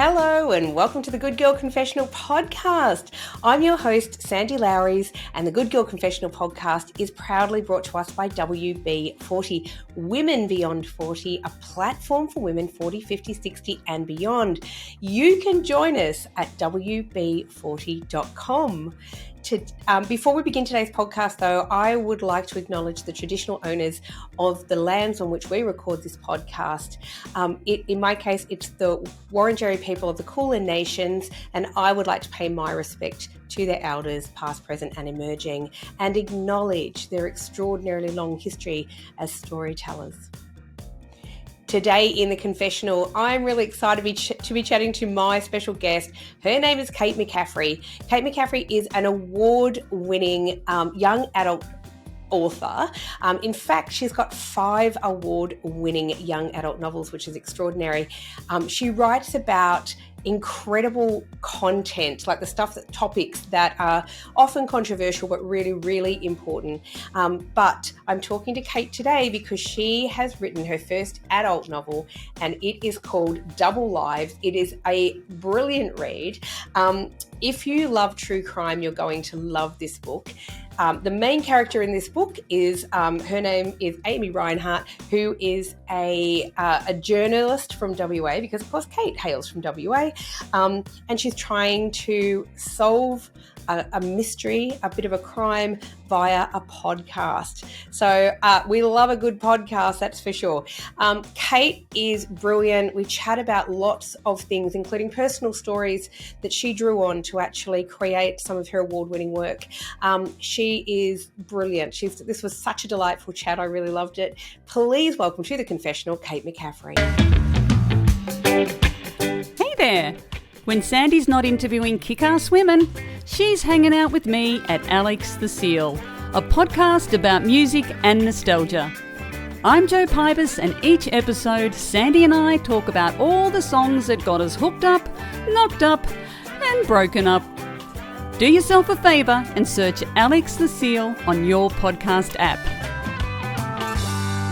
Hello and welcome to the Good Girl Confessional Podcast. I'm your host, Sandy Lowries, and the Good Girl Confessional Podcast is proudly brought to us by WB40, Women Beyond 40, a platform for women 40, 50, 60 and beyond. You can join us at WB40.com. Before we begin today's podcast, though, I would like to acknowledge the traditional owners of the lands on which we record this podcast. In my case, it's the Wurundjeri people of the Kulin Nations, and I would like to pay my respect to their elders, past, present, and emerging, and acknowledge their extraordinarily long history as storytellers. Today in the confessional, I'm really excited to be chatting to my special guest. Her name is Kate McCaffrey. Kate McCaffrey is an award-winning young adult author. In fact, she's got 5 award-winning young adult novels, which is extraordinary. She writes about incredible content, like topics that are often controversial but really, really important. But I'm talking to Kate today because she has written her first adult novel, and it is called Double Lives. It is a brilliant read. If you love true crime, you're going to love this book. The main character in this book is, her name is Amy Reinhart, who is a journalist from WA, because of course Kate hails from WA, and she's trying to solve a mystery, a bit of a crime via a podcast. So we love a good podcast, that's for sure. Kate is brilliant. We chat about lots of things, including personal stories that she drew on to actually create some of her award-winning work. She is brilliant. This was such a delightful chat. I really loved it. Please welcome to the confessional, Kate McCaffrey. Hey there. When Sandy's not interviewing kick-ass women, she's hanging out with me at Alex the Seal, a podcast about music and nostalgia. I'm Jo Pybus, and each episode, Sandy and I talk about all the songs that got us hooked up, knocked up, and broken up. Do yourself a favour and search Alex the Seal on your podcast app.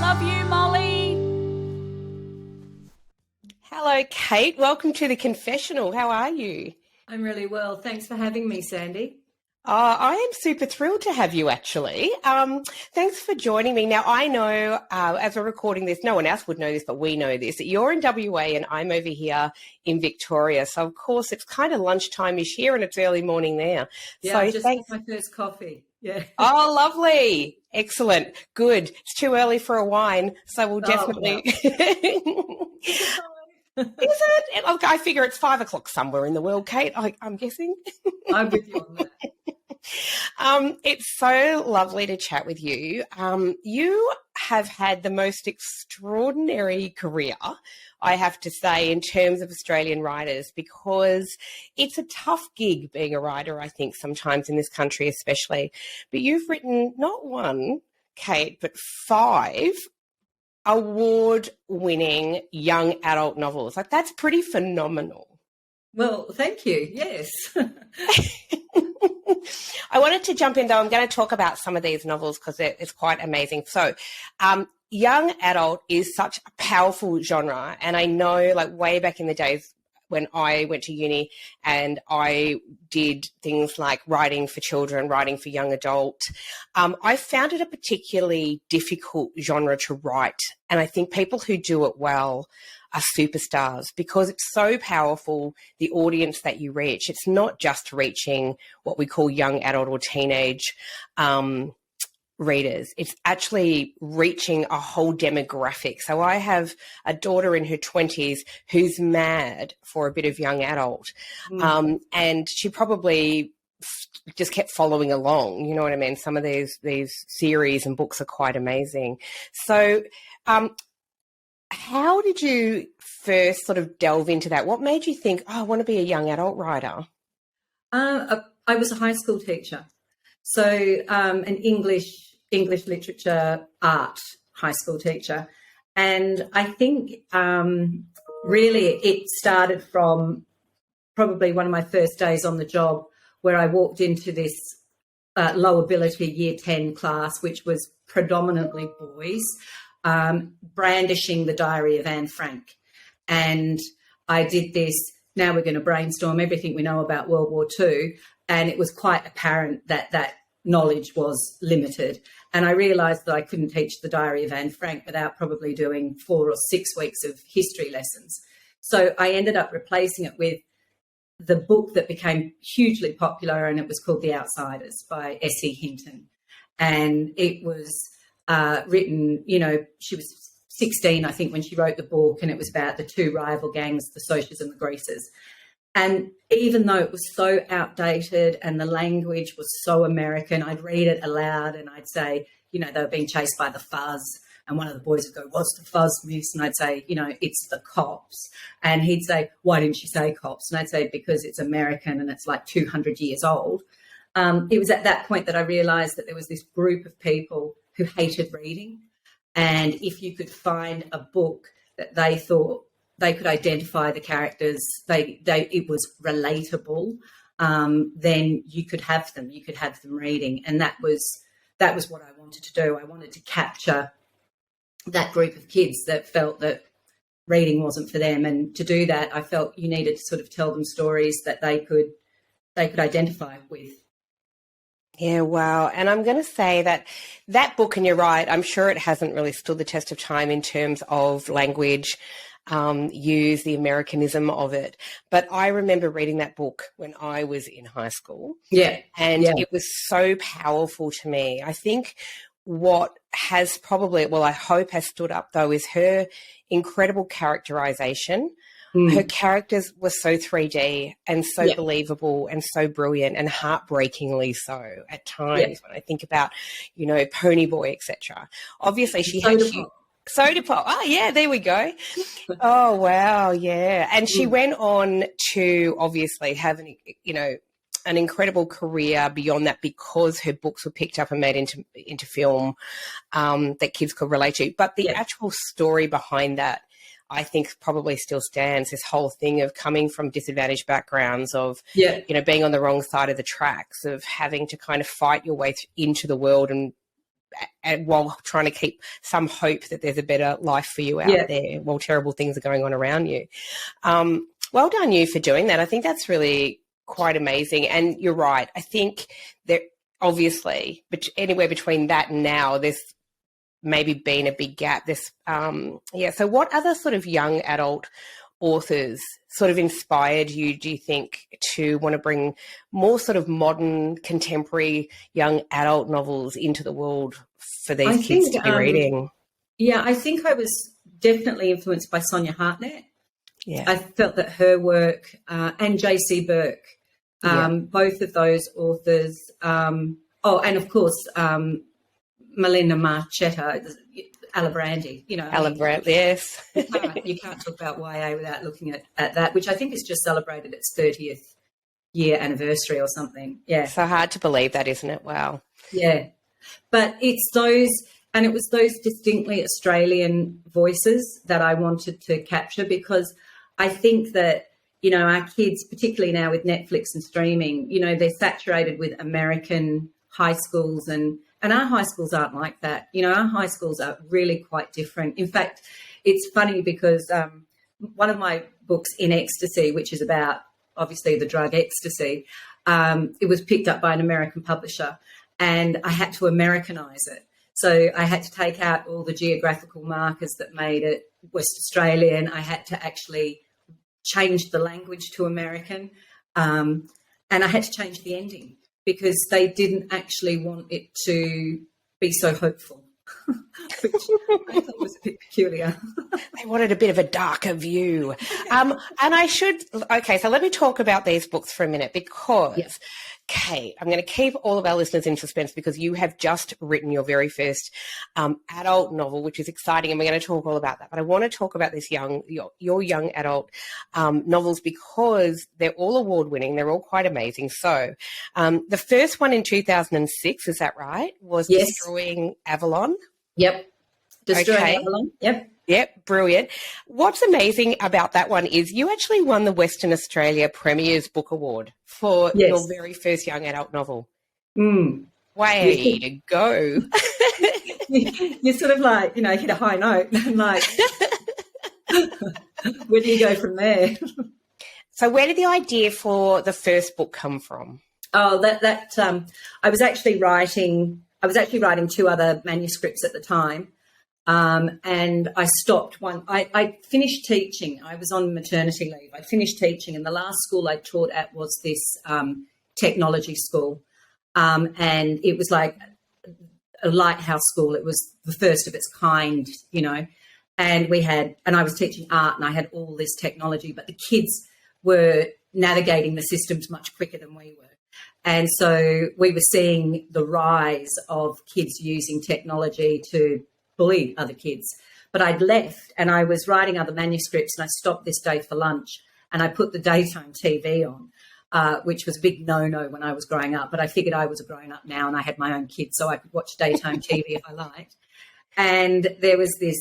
Love you, Molly. Hello, Kate. Welcome to the confessional. How are you? I'm really well. Thanks for having me, Sandy. I am super thrilled to have you, actually. Thanks for joining me. Now, I know, as we're recording this, no one else would know this, but we know this, that you're in WA and I'm over here in Victoria. So, of course, it's kind of lunchtime-ish here and it's early morning there. Yeah, so I just had my first coffee. Yeah. Oh, lovely. Excellent. Good. It's too early for a wine, so we'll definitely... Is it? Look, I figure it's 5 o'clock somewhere in the world, Kate. I'm guessing. I'm with you on that. It's so lovely to chat with you. You have had the most extraordinary career, I have to say, in terms of Australian writers, because it's a tough gig being a writer, I think, sometimes in this country especially. But you've written not one, Kate, but 5 award-winning young adult novels. Like, that's pretty phenomenal. Well, thank you. Yes. I wanted to jump in, though. I'm going to talk about some of these novels because it's quite amazing. So, young adult is such a powerful genre. And I know, like, way back in the days when I went to uni and I did things like writing for children, writing for young adult, I found it a particularly difficult genre to write. And I think people who do it well are superstars because it's so powerful, the audience that you reach. It's not just reaching what we call young adult or teenage readers. It's actually reaching a whole demographic. So I have a daughter in her 20s who's mad for a bit of young adult. And she probably just kept following along. You know what I mean? Some of these series and books are quite amazing. So how did you first sort of delve into that? What made you think, I want to be a young adult writer? I was a high school teacher. So an English literature, art high school teacher. And I think really it started from probably one of my first days on the job where I walked into this low ability year 10 class, which was predominantly boys, brandishing the Diary of Anne Frank. And I did this. now we're going to brainstorm everything we know about World War II. And it was quite apparent that that knowledge was limited. And I realised that I couldn't teach the Diary of Anne Frank without probably doing 4 or 6 weeks of history lessons. So I ended up replacing it with the book that became hugely popular, and it was called The Outsiders by S.E. Hinton. And it was written, she was 16, I think, when she wrote the book, and it was about the 2 rival gangs, the Socias and the Greasers. And even though it was so outdated and the language was so American, I'd read it aloud and I'd say, they were being chased by the fuzz. And one of the boys would go, "What's the fuzz, miss?" And I'd say, "It's the cops." And he'd say, "Why didn't you say cops?" And I'd say, "Because it's American and it's like 200 years old." It was at that point that I realised that there was this group of people who hated reading. And if you could find a book that they thought they could identify the characters, it was relatable, then you could have them. You could have them reading. And that was what I wanted to do. I wanted to capture that group of kids that felt that reading wasn't for them. And to do that, I felt you needed to sort of tell them stories that they could identify with. Yeah, wow. And I'm going to say that book, and you're right, I'm sure it hasn't really stood the test of time in terms of language use, the Americanism of it. But I remember reading that book when I was in high school. Yeah. And it was so powerful to me. I think what has probably, I hope has stood up, though, is her incredible characterization. Her characters were so 3D and so believable and so brilliant, and heartbreakingly so at times when I think about, Pony Boy, etc. Obviously, she had Soda Pop. Oh, yeah, there we go. Oh, wow, yeah. And she went on to obviously have an incredible career beyond that, because her books were picked up and made into film that kids could relate to. But the actual story behind that, I think, probably still stands. This whole thing of coming from disadvantaged backgrounds, of being on the wrong side of the tracks, of having to kind of fight your way into the world and while trying to keep some hope that there's a better life for you out there while terrible things are going on around you. Well done you for doing that. I think that's really quite amazing. And you're right. I think there obviously, but anywhere between that and now, there's maybe been a big gap. So what other sort of young adult authors sort of inspired you, do you think, to want to bring more sort of modern, contemporary young adult novels into the world for these kids to be reading? Yeah, I think I was definitely influenced by Sonia Hartnett. Yeah, I felt that her work and J.C. Burke, both of those authors, and of course Melinda Marchetta, Alibrandi, Alibrandi, yes. you can't talk about YA without looking at that, which I think has just celebrated its 30th year anniversary or something. Yeah. So hard to believe that, isn't it? Wow. Yeah. But it was those distinctly Australian voices that I wanted to capture, because I think that, our kids, particularly now with Netflix and streaming, they're saturated with American high schools, and our high schools aren't like that. Our high schools are really quite different. In fact, it's funny because one of my books, In Ecstasy, which is about, obviously, the drug ecstasy, it was picked up by an American publisher, and I had to Americanise it. So I had to take out all the geographical markers that made it West Australian. I had to actually change the language to American, and I had to change the ending, because they didn't actually want it to be so hopeful, which I thought was a bit peculiar. They wanted a bit of a darker view. So let me talk about these books for a minute, because, Kate, I'm going to keep all of our listeners in suspense, because you have just written your very first adult novel, which is exciting, and we're going to talk all about that. But I want to talk about this your young adult novels, because they're all award-winning. They're all quite amazing. So the first one in 2006, is that right, was Destroying Avalon? Yep. Destroying Avalon. Yep, brilliant. What's amazing about that one is you actually won the Western Australia Premier's Book Award for your very first young adult novel. Way to go. You sort of like, hit a high note and like, where do you go from there? So where did the idea for the first book come from? Oh, I was actually writing 2 other manuscripts at the time. And I stopped one. I finished teaching. I was on maternity leave. I finished teaching, and the last school I taught at was this technology school. And it was like a lighthouse school. It was the first of its kind, and I was teaching art, and I had all this technology, but the kids were navigating the systems much quicker than we were. And so we were seeing the rise of kids using technology to bully other kids. But I'd left and I was writing other manuscripts, and I stopped this day for lunch and I put the daytime TV on, which was a big no-no when I was growing up. But I figured I was a grown-up now and I had my own kids, so I could watch daytime TV if I liked. And there was this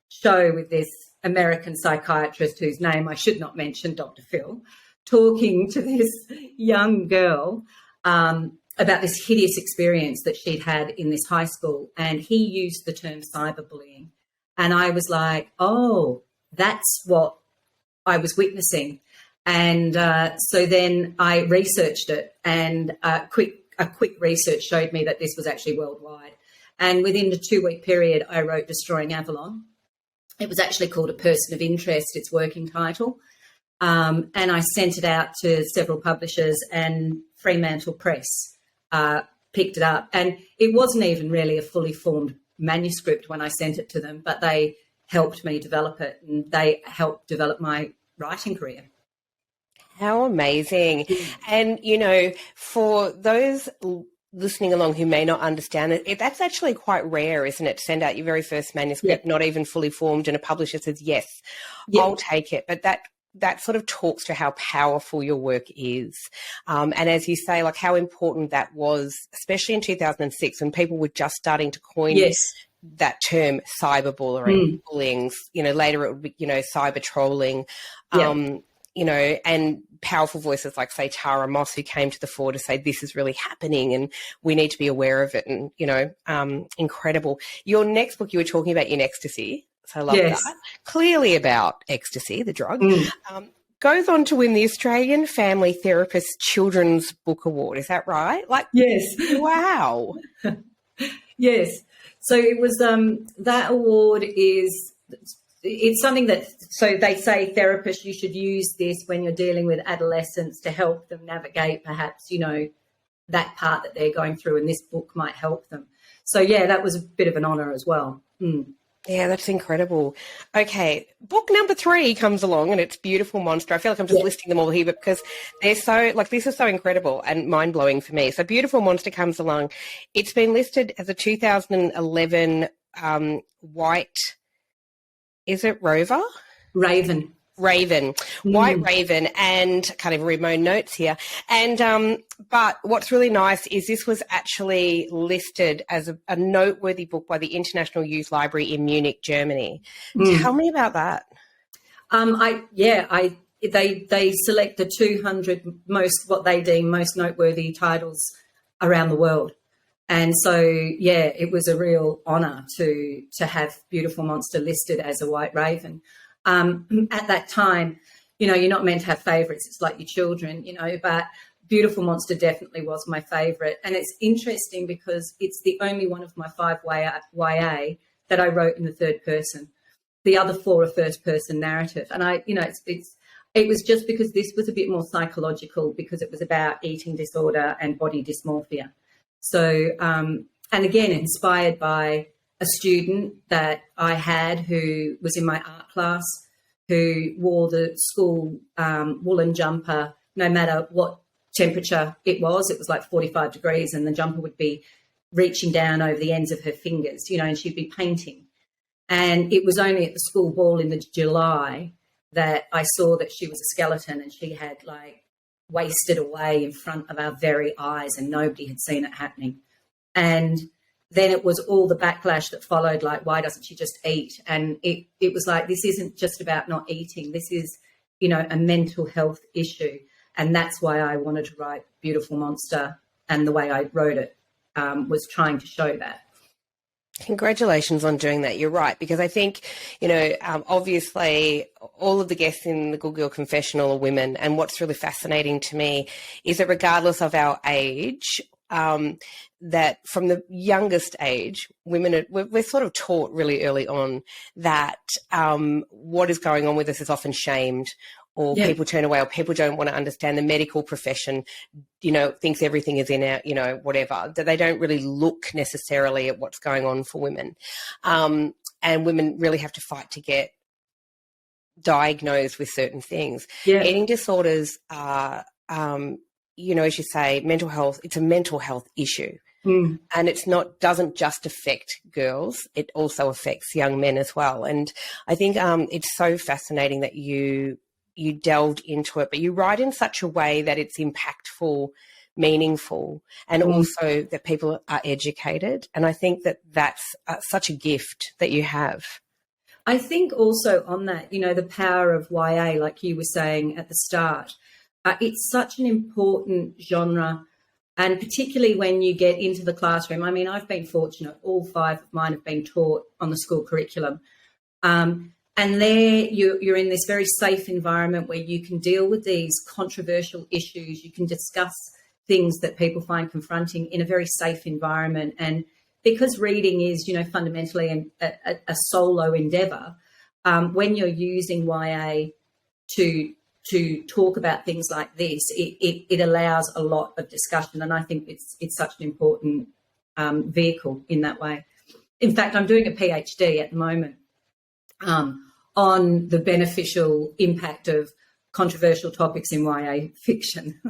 show with this American psychiatrist whose name I should not mention, Dr. Phil, talking to this young girl about this hideous experience that she'd had in this high school. And he used the term cyberbullying. And I was like, oh, that's what I was witnessing. And so then I researched it, and a quick research showed me that this was actually worldwide. And within a 2-week period, I wrote Destroying Avalon. It was actually called A Person of Interest, its working title. And I sent it out to several publishers, and Fremantle Press picked it up. And it wasn't even really a fully formed manuscript when I sent it to them, but they helped me develop it, and they helped develop my writing career. How amazing. And, for those listening along who may not understand it, that's actually quite rare, isn't it, to send out your very first manuscript, not even fully formed, and a publisher says, yes, I'll take it. But that sort of talks to how powerful your work is. And as you say, like how important that was, especially in 2006 when people were just starting to coin that term cyberbullying, bullying, later it would be, cyber trolling, and powerful voices like, say, Tara Moss, who came to the fore to say this is really happening and we need to be aware of it. And, incredible. Your next book, you were talking about in ecstasy. So I love that. Clearly about ecstasy, the drug. Goes on to win the Australian Family Therapist Children's Book Award. Is that right? Yes. Wow. Yes. So it was that award it's something that, so they say therapists, you should use this when you're dealing with adolescents to help them navigate perhaps, that part that they're going through, and this book might help them. So, that was a bit of an honour as well. Yeah, that's incredible. Okay, book number 3 comes along, and it's Beautiful Monster. I feel like I'm just listing them all here because they're so, this is so incredible and mind-blowing for me. So Beautiful Monster comes along. It's been listed as a 2011 white, is it Rover? Raven. White Raven, and kind of read my notes here. And but what's really nice is this was actually listed as a noteworthy book by the International Youth Library in Munich, Germany. Tell me about that. They select the 200 what they deem most noteworthy titles around the world. And so, it was a real honour to have Beautiful Monster listed as a White Raven. At that time, you're not meant to have favourites. It's like your children, but Beautiful Monster definitely was my favourite. And it's interesting because it's the only one of my 5 YA that I wrote in the third person. The other 4 are first person narrative. And it was just because this was a bit more psychological, because it was about eating disorder and body dysmorphia. So, and again, inspired by a student that I had who was in my art class, who wore the school woolen jumper no matter what temperature it was. It was like 45 degrees, and the jumper would be reaching down over the ends of her fingers, and she'd be painting. And it was only at the school ball in the July that I saw that she was a skeleton, and she had wasted away in front of our very eyes, and nobody had seen it happening. And then it was all the backlash that followed, why doesn't she just eat? And it was this isn't just about not eating. This is, a mental health issue. And that's why I wanted to write Beautiful Monster, and the way I wrote it was trying to show that. Congratulations on doing that. You're right, because I think, obviously all of the guests in the Good Girl Confessional are women, and what's really fascinating to me is that regardless of our age, that from the youngest age, we're sort of taught really early on that what is going on with us is often shamed, or people turn away, or people don't want to understand. The medical profession, thinks everything is in our, whatever, that they don't really look necessarily at what's going on for women. And women really have to fight to get diagnosed with certain things. Yeah. Eating disorders are, as you say, mental health, it's a mental health issue. Mm. And doesn't just affect girls, it also affects young men as well. And I think it's so fascinating that you delved into it, but you write in such a way that it's impactful, meaningful, and also that people are educated. And I think that that's such a gift that you have. I think also on that, the power of YA, like you were saying at the start, it's such an important genre, and particularly when you get into the classroom. I mean, I've been fortunate, all 5 of mine have been taught on the school curriculum. And there you're in this very safe environment where you can deal with these controversial issues. You can discuss things that people find confronting in a very safe environment. And because reading is, fundamentally a solo endeavour, when you're using YA to talk about things like this, it allows a lot of discussion. And I think it's such an important vehicle in that way. In fact, I'm doing a PhD at the moment on the beneficial impact of controversial topics in YA fiction.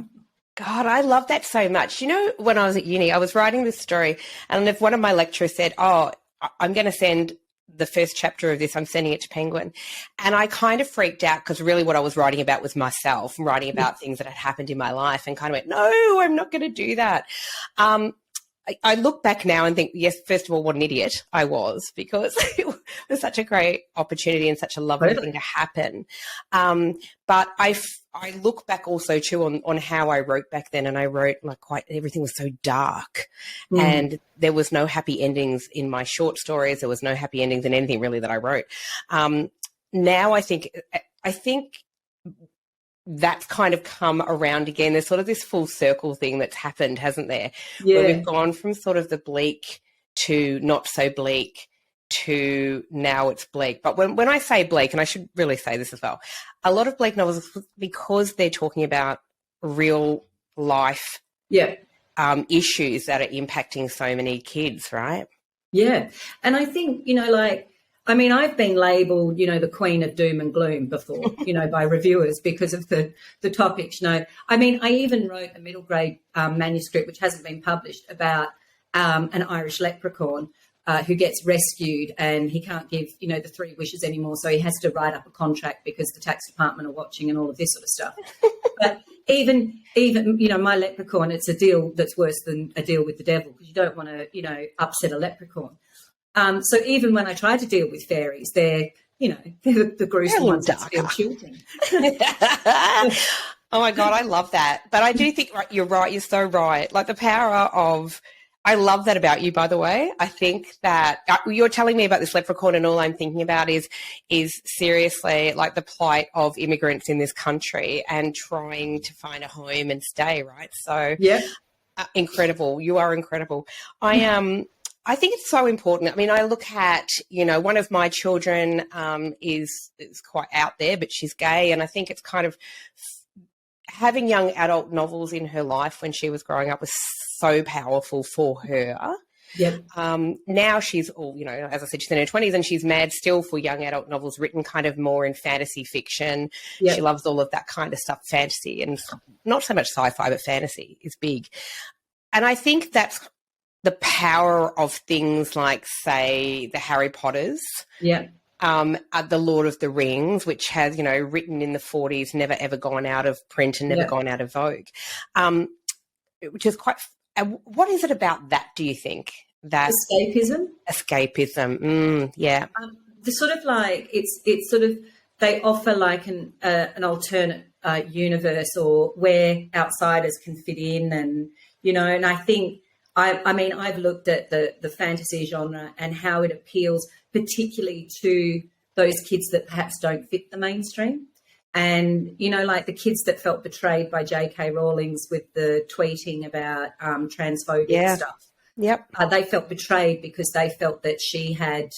God, I love that so much. When I was at uni, I was writing this story, and if one of my lecturers said, I'm going to send the first chapter of this, I'm sending it to Penguin. And I kind of freaked out, because really what I was writing about was myself, and writing about things that had happened in my life, and kind of went, no, I'm not going to do that. I look back now and think, yes, first of all, what an idiot I was, because it was such a great opportunity and such a lovely thing to happen. But I look back also too on how I wrote back then, and I wrote everything was so dark, and there was no happy endings in my short stories. There was no happy endings in anything really that I wrote. Now I think that's kind of come around again. There's sort of this full circle thing that's happened, hasn't there? Yeah. Where we've gone from sort of the bleak to not so bleak to now it's bleak. But when I say bleak, and I should really say this as well, a lot of bleak novels, because they're talking about real life issues that are impacting so many kids, right? Yeah. And I think, I've been labelled, the queen of doom and gloom before, by reviewers because of the topics. I even wrote a middle grade manuscript, which hasn't been published, about an Irish leprechaun who gets rescued, and he can't give, the 3 wishes anymore. So he has to write up a contract because the tax department are watching and all of this sort of stuff. But even my leprechaun, it's a deal that's worse than a deal with the devil, because you don't want to, upset a leprechaun. So even when I try to deal with fairies, they're the gruesome ones that steal children. Oh my God, I love that. But I do think you're right. You're so right. Like the power of, I love that about you, by the way. I think that you're telling me about this leprechaun, and all I'm thinking about is seriously like the plight of immigrants in this country and trying to find a home and stay, right? So incredible. You are incredible. I think it's so important. I look at, one of my children is quite out there, but she's gay. And I think it's kind of having young adult novels in her life when she was growing up was so powerful for her. Yep. Now she's all, as I said, she's in her 20s, and she's mad still for young adult novels written kind of more in fantasy fiction. Yep. She loves all of that kind of stuff, fantasy, and not so much sci-fi, but fantasy is big. And I think that's the power of things like, say, the Harry Potters, the Lord of the Rings, which has, written in the 40s, never ever gone out of print and never gone out of vogue, which is quite. What is it about that? Do you think that escapism? Yeah. The sort of like it's sort of they offer like an alternate universe, or where outsiders can fit in, and and I think I mean, I've looked at the fantasy genre and how it appeals particularly to those kids that perhaps don't fit the mainstream. And, you know, like the kids that felt betrayed by J.K. Rowling's with the tweeting about transphobic stuff. Yep. They felt betrayed because they felt that she had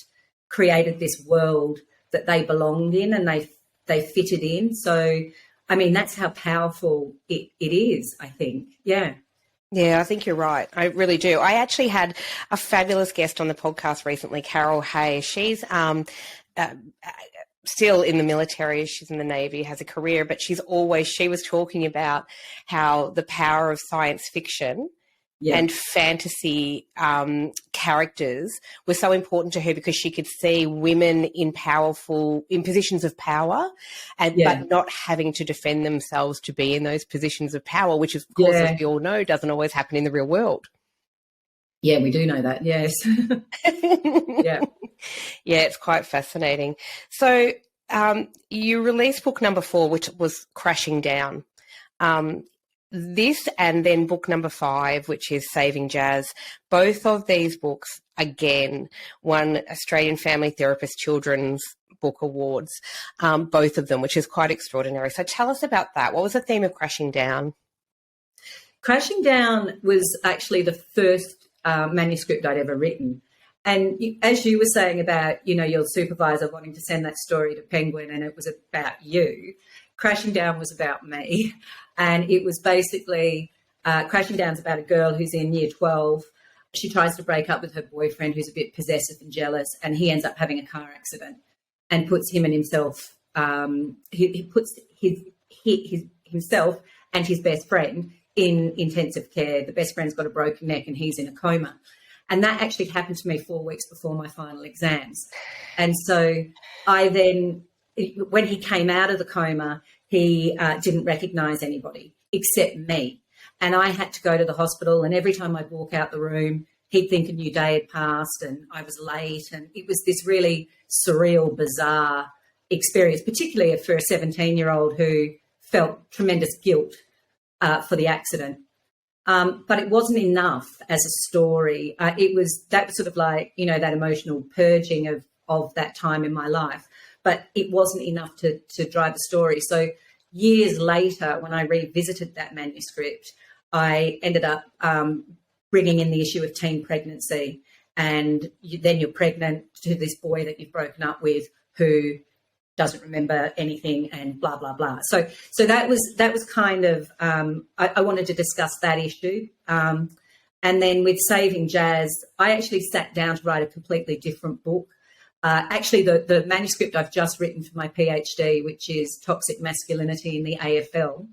created this world that they belonged in and they fitted in. So, I mean, that's how powerful it is, I think. Yeah. Yeah, I think you're right. I really do. I actually had a fabulous guest on the podcast recently, Carol Hay. She's still in the military. She's in the Navy, has a career, but she was talking about how the power of science fiction and fantasy characters were so important to her because she could see women in positions of power, but not having to defend themselves to be in those positions of power, which of course, as we all know, doesn't always happen in the real world. Yeah, we do know that. Yes. Yeah, it's quite fascinating. So you released book number 4, which was Crashing Down. This and then book number 5, which is Saving Jazz. Both of these books, again, won Australian Family Therapist Children's Book Awards, both of them, which is quite extraordinary. So tell us about that. What was the theme of Crashing Down? Crashing Down was actually the first manuscript I'd ever written. And as you were saying about, you know, your supervisor wanting to send that story to Penguin and it was about you, Crashing Down was about me. And it was basically, Crashing Down's about a girl who's in year 12. She tries to break up with her boyfriend who's a bit possessive and jealous, and he ends up having a car accident and puts him and himself, he puts himself and his best friend in intensive care. The best friend's got a broken neck and he's in a coma. And that actually happened to me 4 weeks before my final exams. And so I then, when he came out of the coma, he didn't recognise anybody except me. And I had to go to the hospital, and every time I'd walk out the room, he'd think a new day had passed and I was late. And it was this really surreal, bizarre experience, particularly for a 17-year-old who felt tremendous guilt for the accident. But it wasn't enough as a story. That was sort of like, you know, that emotional purging of that time in my life. But it wasn't enough to drive the story. So years later, when I revisited that manuscript, I ended up bringing in the issue of teen pregnancy. And then you're pregnant to this boy that you've broken up with who doesn't remember anything and blah, blah, blah. So that was kind of, I wanted to discuss that issue. And then with Saving Jazz, I actually sat down to write a completely different book. Actually, the manuscript I've just written for my PhD, which is Toxic Masculinity in the AFL,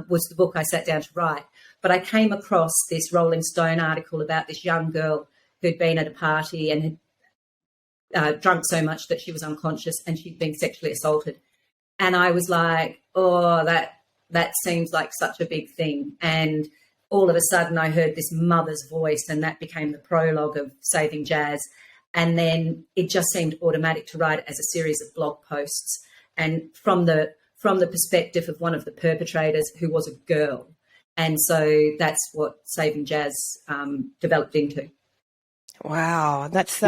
was the book I sat down to write. But I came across this Rolling Stone article about this young girl who'd been at a party and had drunk so much that she was unconscious and she'd been sexually assaulted. And I was like, oh, that seems like such a big thing. And all of a sudden I heard this mother's voice, and that became the prologue of Saving Jazz. And then it just seemed automatic to write it as a series of blog posts, and from the perspective of one of the perpetrators who was a girl. And so that's what Saving Jazz developed into. Wow, that's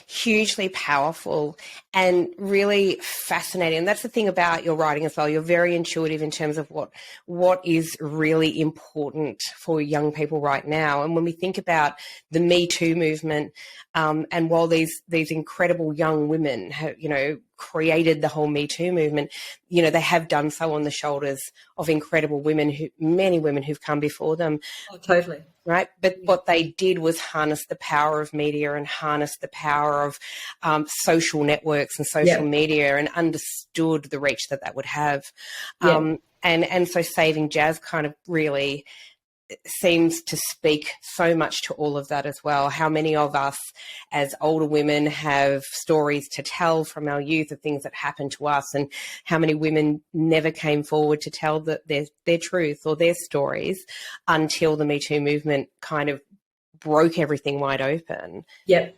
hugely powerful and really fascinating. And that's the thing about your writing as well. You're very intuitive in terms of what is really important for young people right now. And when we think about the Me Too movement, and while these incredible young women have, you know, created the whole Me Too movement, you know, they have done so on the shoulders of incredible women, many women who've come before them. Oh, totally. Right. But what they did was harness the power of media and harness the power of social networks and social media, and understood the reach that would have. And so Saving Jazz kind of really seems to speak so much to all of that as well. How many of us as older women have stories to tell from our youth of things that happened to us, and how many women never came forward to tell their truth or their stories until the Me Too movement kind of broke everything wide open. Yep.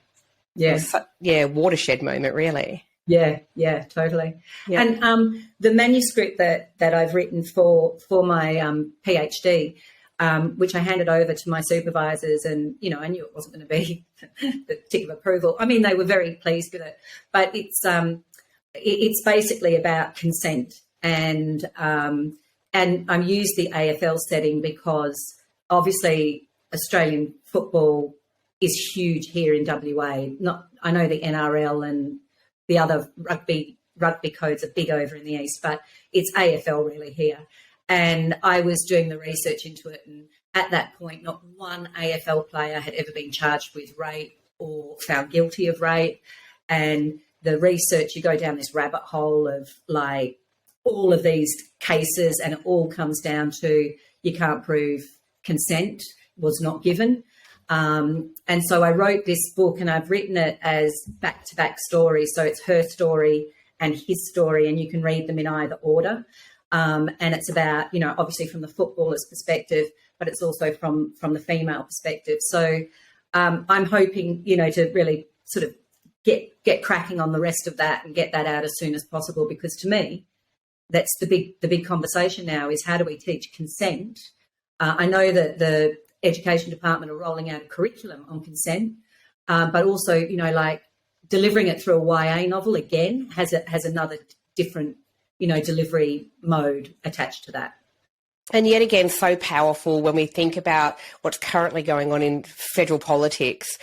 Yeah. Watershed moment, really. Yeah, totally. Yeah. And the manuscript that I've written for my PhD, which I handed over to my supervisors, and I knew it wasn't going to be the tick of approval. I mean, they were very pleased with it, but it's basically about consent, and I use the AFL setting because obviously Australian football is huge here in WA. I know the NRL and the other rugby codes are big over in the east, but it's AFL really here. And I was doing the research into it, and at that point, not one AFL player had ever been charged with rape or found guilty of rape. And the research, you go down this rabbit hole of like all of these cases, and it all comes down to you can't prove consent was not given. And so I wrote this book, and I've written it as back-to-back stories. So it's her story and his story, and you can read them in either order. And it's about, obviously from the footballer's perspective, but it's also from the female perspective. So I'm hoping, to really sort of get cracking on the rest of that and get that out as soon as possible, because to me, that's the big conversation now is how do we teach consent? I know that the Education Department are rolling out a curriculum on consent, but also, like delivering it through a YA novel again has another different, delivery mode attached to that. And yet again, so powerful when we think about what's currently going on in federal politics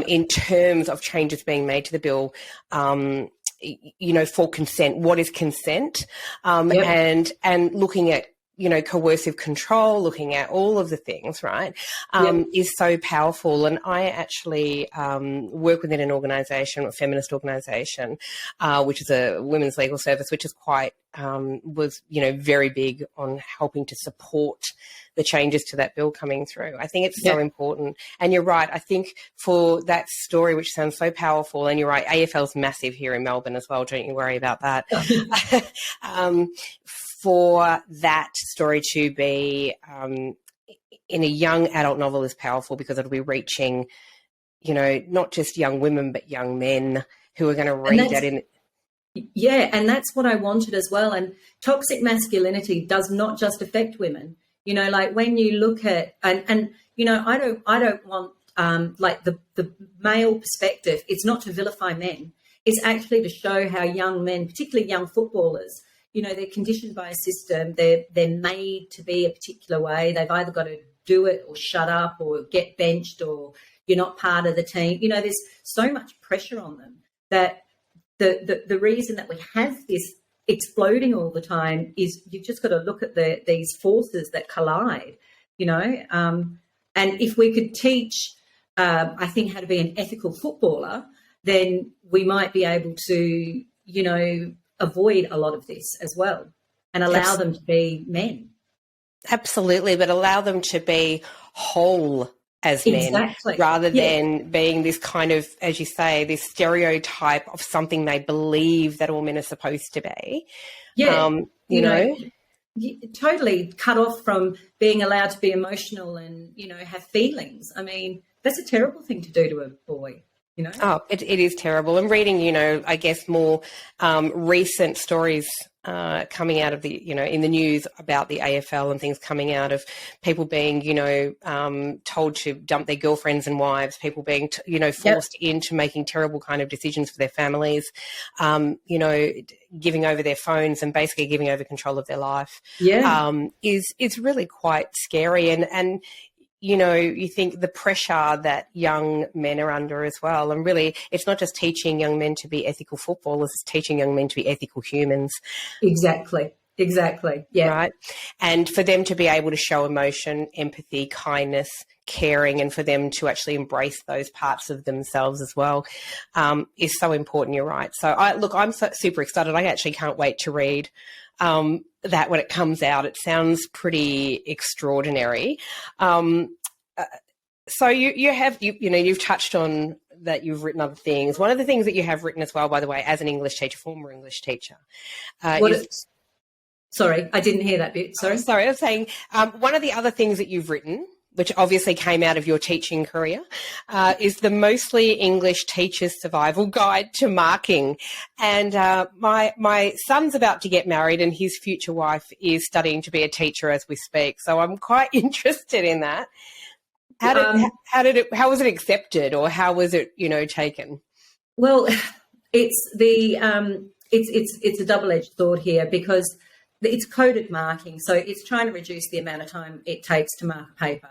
in terms of changes being made to the bill, for consent. What is consent? And looking at, coercive control, looking at all of the things, right, is so powerful. And I actually work within an organisation, a feminist organisation, which is a women's legal service, which is quite, was very big on helping to support the changes to that bill coming through. I think it's so important. And you're right. I think for that story, which sounds so powerful, and you're right, AFL's massive here in Melbourne as well. Don't you worry about that. For that story to be in a young adult novel is powerful because it'll be reaching, not just young women, but young men who are going to read that in. Yeah, and that's what I wanted as well. And toxic masculinity does not just affect women. Like when you look at, and I don't want like the male perspective. It's not to vilify men. It's actually to show how young men, particularly young footballers, they're conditioned by a system. They're made to be a particular way. They've either got to do it or shut up or get benched or you're not part of the team. There's so much pressure on them that the reason that we have this exploding all the time is you've just got to look at these forces that collide, and if we could teach, I think, how to be an ethical footballer, then we might be able to, avoid a lot of this as well and allow them to be men. Absolutely, but allow them to be whole as men rather than being this kind of, as you say, this stereotype of something they believe that all men are supposed to be. Totally cut off from being allowed to be emotional and, have feelings. I mean, that's a terrible thing to do to a boy. Oh, it is terrible. And reading, I guess more recent stories coming out of the, in the news about the AFL and things coming out of people being, told to dump their girlfriends and wives, people being, forced into making terrible kind of decisions for their families, giving over their phones and basically giving over control of their life is really quite scary. And you think the pressure that young men are under as well. And really, it's not just teaching young men to be ethical footballers, it's teaching young men to be ethical humans. Exactly. Yeah. Right. And for them to be able to show emotion, empathy, kindness, caring, and for them to actually embrace those parts of themselves as well is so important. You're right. So I'm so super excited. I actually can't wait to read that when it comes out. It sounds pretty extraordinary. So you've touched on that you've written other things. One of the things that you have written as well, by the way, as an English teacher, former English teacher. Sorry, I didn't hear that bit. Sorry, I was saying one of the other things that you've written which obviously came out of your teaching career, is the Mostly English Teacher's Survival Guide to Marking. And my son's about to get married and his future wife is studying to be a teacher as we speak. So I'm quite interested in that. How was it accepted, or how was it, taken? Well, it's a double-edged sword here, because it's coded marking. So it's trying to reduce the amount of time it takes to mark a paper.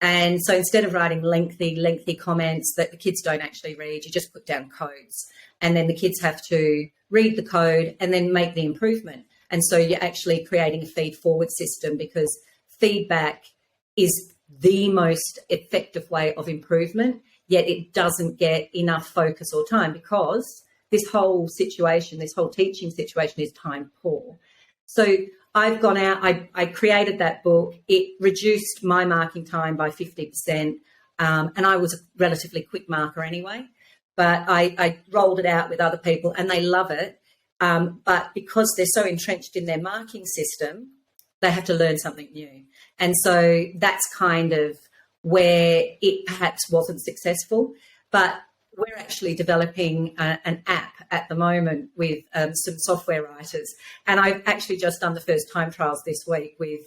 And so instead of writing lengthy comments that the kids don't actually read, you just put down codes. And then the kids have to read the code and then make the improvement. And so you're actually creating a feed-forward system, because feedback is the most effective way of improvement, yet it doesn't get enough focus or time, because this whole teaching situation is time poor. So I've gone out, I created that book. It reduced my marking time by 50%. And I was a relatively quick marker anyway, but I rolled it out with other people and they love it. But because they're so entrenched in their marking system, they have to learn something new. And so that's kind of where it perhaps wasn't successful. But we're actually developing an app at the moment with some software writers. And I've actually just done the first time trials this week with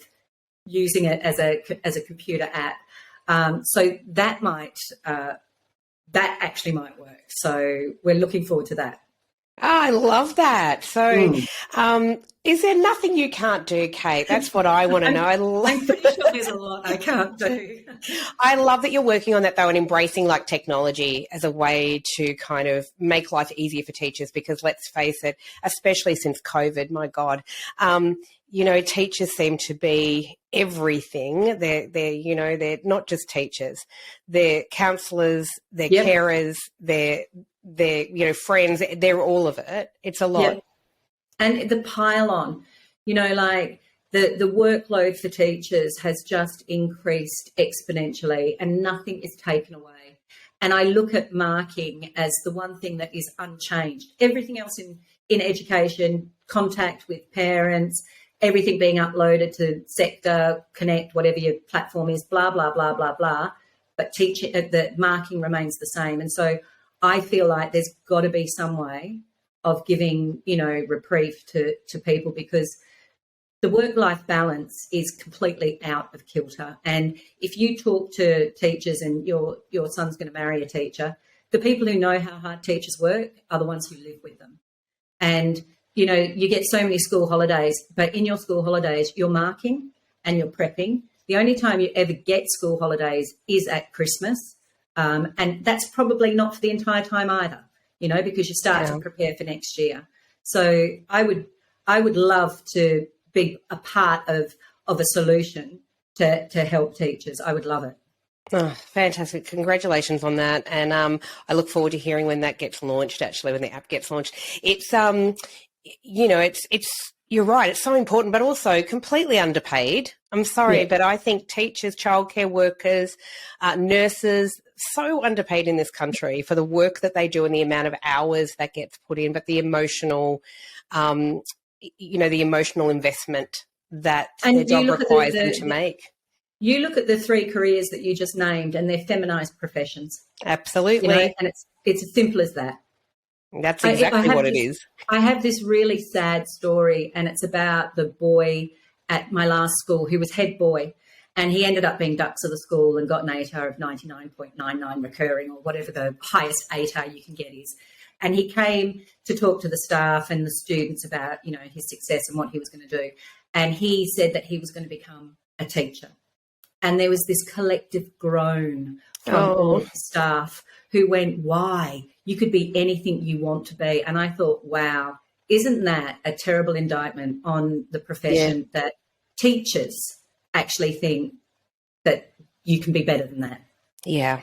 using it as a computer app. So that actually might work. So we're looking forward to that. Oh, I love that. So is there nothing you can't do, Kate? That's what I want to know. I'm pretty sure there's a lot I can't do. I love that you're working on that, though, and embracing technology as a way to kind of make life easier for teachers, because let's face it, especially since COVID, my God, teachers seem to be everything. They're not just teachers. They're counsellors, they're carers, they're friends, they're all of it. It's a lot. Yeah. And the pile on, the workload for teachers has just increased exponentially and nothing is taken away. And I look at marking as the one thing that is unchanged. Everything else in education, contact with parents, everything being uploaded to Sector, Connect, whatever your platform is, blah, blah, blah, blah, blah. But the marking remains the same. And so I feel like there's got to be some way of giving, reprieve to people, because the work-life balance is completely out of kilter. And if you talk to teachers, and your son's going to marry a teacher, the people who know how hard teachers work are the ones who live with them. And, you get so many school holidays, but in your school holidays, you're marking and you're prepping. The only time you ever get school holidays is at Christmas. And that's probably not for the entire time either, because you start to prepare for next year. So I would love to be a part of a solution to help teachers. I would love it. Oh, fantastic. Congratulations on that. And I look forward to hearing when that gets launched, actually, when the app gets launched. It's, you're right, it's so important, but also completely underpaid. I'm sorry, but I think teachers, childcare workers, nurses, so underpaid in this country for the work that they do and the amount of hours that gets put in, but the emotional, the emotional investment that their job requires them to make. You look at the three careers that you just named, and they're feminized professions. Absolutely. And it's as simple as that. That's exactly what it is. I have this really sad story, and it's about the boy at my last school who was head boy, and he ended up being dux of the school and got an ATAR of 99.99 recurring, or whatever the highest ATAR you can get is. And he came to talk to the staff and the students about, his success and what he was going to do. And he said that he was going to become a teacher. And there was this collective groan from all the staff who went, why? You could be anything you want to be. And I thought, wow, isn't that a terrible indictment on the profession that teachers actually think that you can be better than that? Yeah.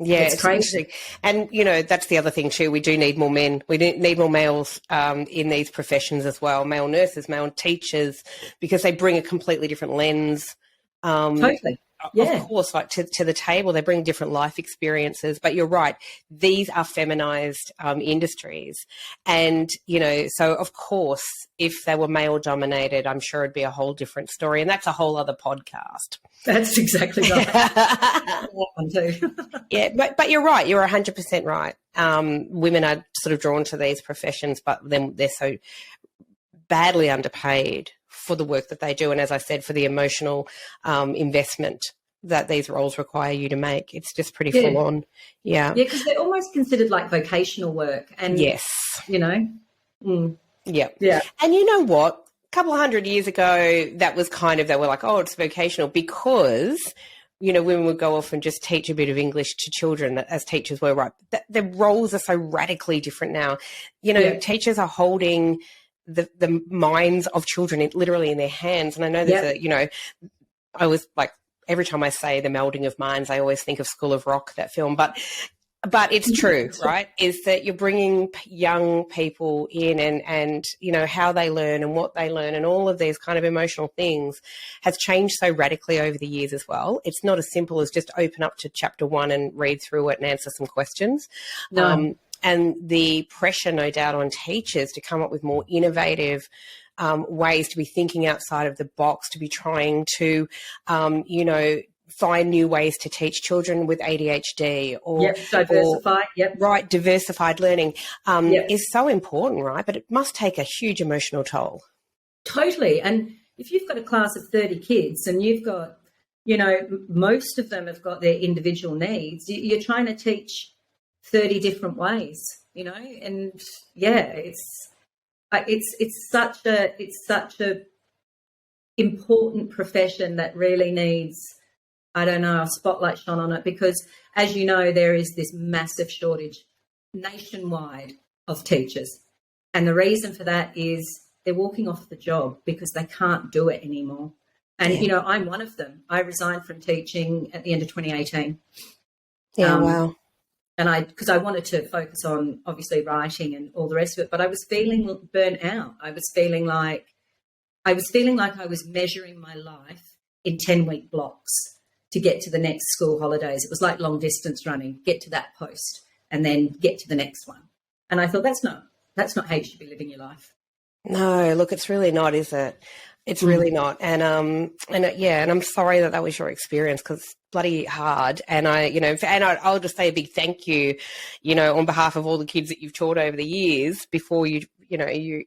Yeah, it's crazy. And, that's the other thing too. We do need more men. We need more males in these professions as well, male nurses, male teachers, because they bring a completely different lens. Totally. of course, like to the table, they bring different life experiences. But you're right, these are feminized industries. And, so of course, if they were male dominated, I'm sure it'd be a whole different story. And that's a whole other podcast. That's exactly right. Yeah, but you're right. You're 100% right. Women are sort of drawn to these professions, but then they're so badly underpaid for the work that they do. And as I said, for the emotional investment that these roles require you to make. It's just pretty full on. Yeah. Yeah, because they're almost considered like vocational work. And, yes. Yeah. Yeah. And you know what? A couple of 100 years ago, that was they were like, oh, it's vocational because, women would go off and just teach a bit of English to children as teachers were, right? The roles are so radically different now. Teachers are holding the minds of children literally in their hands. And I know there's I was like, every time I say the melding of minds, I always think of School of Rock, that film. But it's true, right, is that you're bringing young people in and how they learn and what they learn and all of these kind of emotional things has changed so radically over the years as well. It's not as simple as just open up to chapter 1 and read through it and answer some questions. No. And the pressure, no doubt, on teachers to come up with more innovative ways to be thinking outside of the box, to be trying to, find new ways to teach children with ADHD or diversified learning is so important, right? But it must take a huge emotional toll. Totally. And if you've got a class of 30 kids and you've got, most of them have got their individual needs, you're trying to teach 30 different ways, and it's such a important profession that really needs, a spotlight shone on it, because as you know, there is this massive shortage nationwide of teachers. And the reason for that is they're walking off the job because they can't do it anymore. And, I'm one of them. I resigned from teaching at the end of 2018. Yeah, wow. And because I wanted to focus on obviously writing and all the rest of it, but I was feeling burnt out. I was feeling like I was measuring my life in 10-week blocks to get to the next school holidays. It was like long distance running, get to that post and then get to the next one. And I thought that's not how you should be living your life. No, look, it's really not, is it? It's really not. And I'm sorry that was your experience, because it's bloody hard. And I'll just say a big thank you, on behalf of all the kids that you've taught over the years before you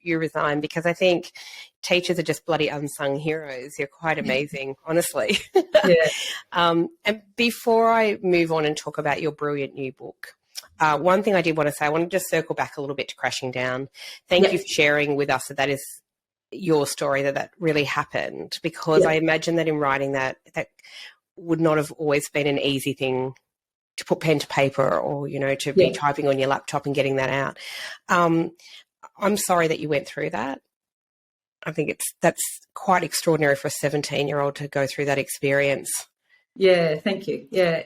resign, because I think teachers are just bloody unsung heroes. You're quite amazing, honestly. Yeah. And before I move on and talk about your brilliant new book, one thing I did want to say, I want to just circle back a little bit to Crashing Down. Thank you for sharing with us that is your story, that really happened, because I imagine that in writing that would not have always been an easy thing to put pen to paper or, to be typing on your laptop and getting that out. I'm sorry that you went through that. I think that's quite extraordinary for a 17-year-old to go through that experience. Yeah, thank you. Yeah,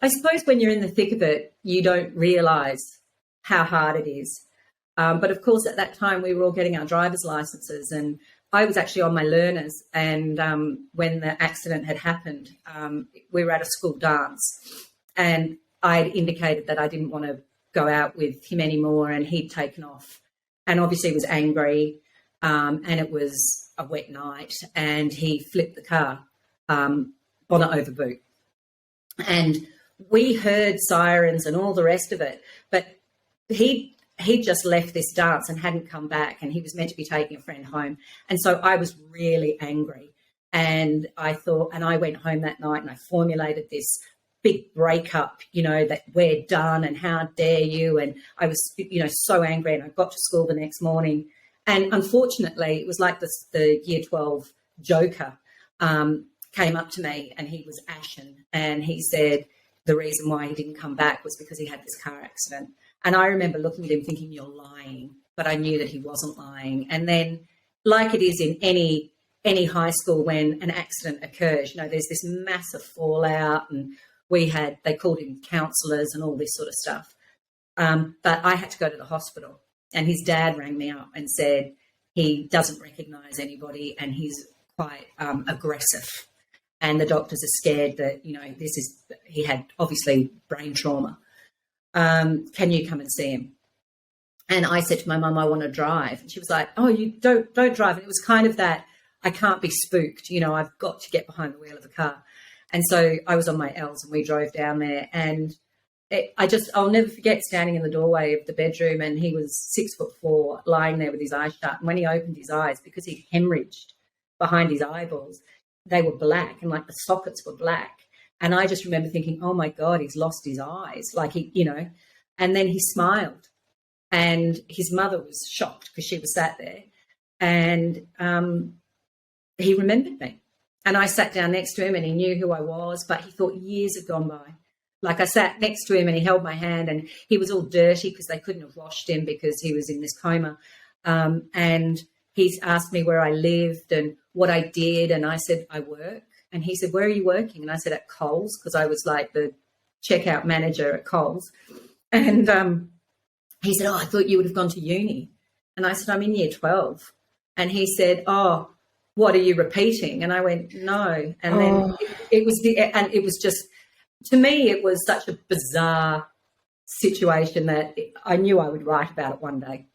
I suppose when you're in the thick of it, you don't realise how hard it is. But of course, at that time, we were all getting our driver's licenses, and I was actually on my learners. And when the accident had happened, we were at a school dance, and I indicated that I didn't want to go out with him anymore, and he'd taken off. And obviously, he was angry, and it was a wet night, and he flipped the car, bonnet over boot. And we heard sirens and all the rest of it, but he just left this dance and hadn't come back, and he was meant to be taking a friend home. And so I was really angry, and I went home that night and I formulated this big breakup, that we're done and how dare you. And I was, so angry, and I got to school the next morning. And unfortunately, it was like the year 12 joker came up to me, and he was ashen, and he said the reason why he didn't come back was because he had this car accident. And I remember looking at him thinking, you're lying, but I knew that he wasn't lying. And then, like it is in any high school when an accident occurs, there's this massive fallout, and they called in counsellors and all this sort of stuff. But I had to go to the hospital, and his dad rang me up and said he doesn't recognise anybody, and he's quite aggressive. and the doctors are scared that, he had obviously brain trauma. Can you come and see him? And I said to my mum, I want to drive. And she was like, oh, you don't drive. And it was kind of that, I can't be spooked. I've got to get behind the wheel of the car. And so I was on my L's and we drove down there. And I'll never forget standing in the doorway of the bedroom, and he was 6'4", lying there with his eyes shut. And when he opened his eyes, because he'd hemorrhaged behind his eyeballs, they were black, and like the sockets were black. And I just remember thinking, oh my God, he's lost his eyes. And then he smiled, and his mother was shocked because she was sat there, and he remembered me. And I sat down next to him, and he knew who I was, but he thought years had gone by. Like, I sat next to him and he held my hand, and he was all dirty because they couldn't have washed him because he was in this coma. And he's asked me where I lived and what I did. And I said, I work. And he said, where are you working? And I said, at Coles, because I was like the checkout manager at Coles. And he said, oh, I thought you would have gone to uni. And I said, I'm in year 12. And he said, oh, what are you repeating? And I went, no. And then it was just, to me, it was such a bizarre situation that I knew I would write about it one day.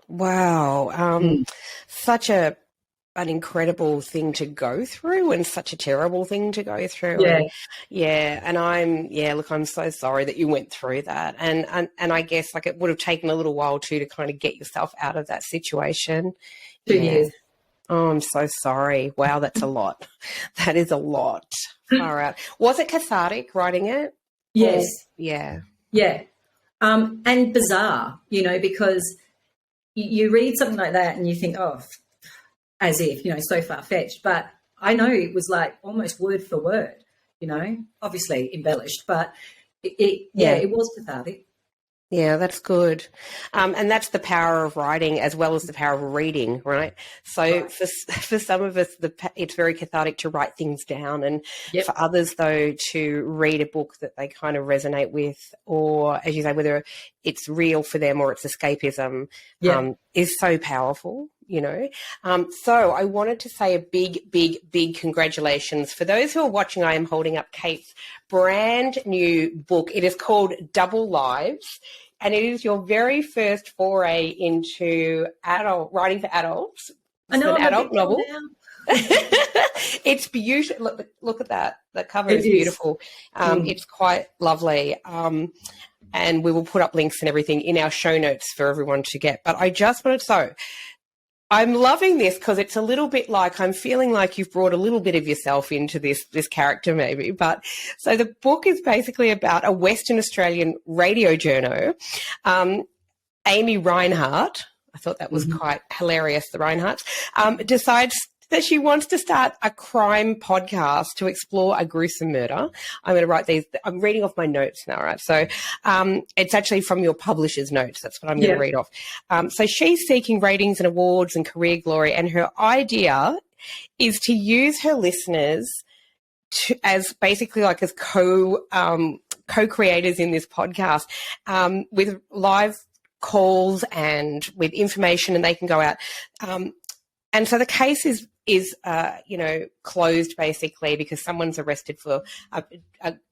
Wow. Such an incredible thing to go through, and such a terrible thing to go through. Yeah. And I'm so sorry that you went through that. And I guess like it would have taken a little while too to kind of get yourself out of that situation. 2 years. Oh, I'm so sorry. Wow, that's a lot. That is a lot. Far out. Was it cathartic writing it? Yes. Yeah. Yeah. And bizarre, because you read something like that and you think, oh, as if, so far-fetched. But I know it was like almost word for word, obviously embellished, but it was cathartic. Yeah, that's good. And that's the power of writing as well as the power of reading, right? So Right. For some of us, it's very cathartic to write things down, and for others, though, to read a book that they kind of resonate with, or, as you say, whether it's real for them or it's escapism, is so powerful. So I wanted to say a big, big, big congratulations. For those who are watching, I am holding up Kate's brand new book. It is called Double Lives, and it is your very first foray into writing for adults. I know, an adult novel. Now. It's beautiful. Look at that. The cover is beautiful. It's quite lovely. And we will put up links and everything in our show notes for everyone to get. But I just wanted to I'm loving this because it's a little bit like, I'm feeling like you've brought a little bit of yourself into this character maybe. But so the book is basically about a Western Australian radio journo, Amy Reinhardt. I thought that was quite hilarious, the Reinhardts, decides that she wants to start a crime podcast to explore a gruesome murder. I'm going to write these. I'm reading off my notes now, right? So it's actually from your publisher's notes. That's what I'm going to read off. So she's seeking ratings and awards and career glory, and her idea is to use her listeners as basically like as co-creators in this podcast with live calls and with information, and they can go out. And so the case is closed basically because someone's arrested for a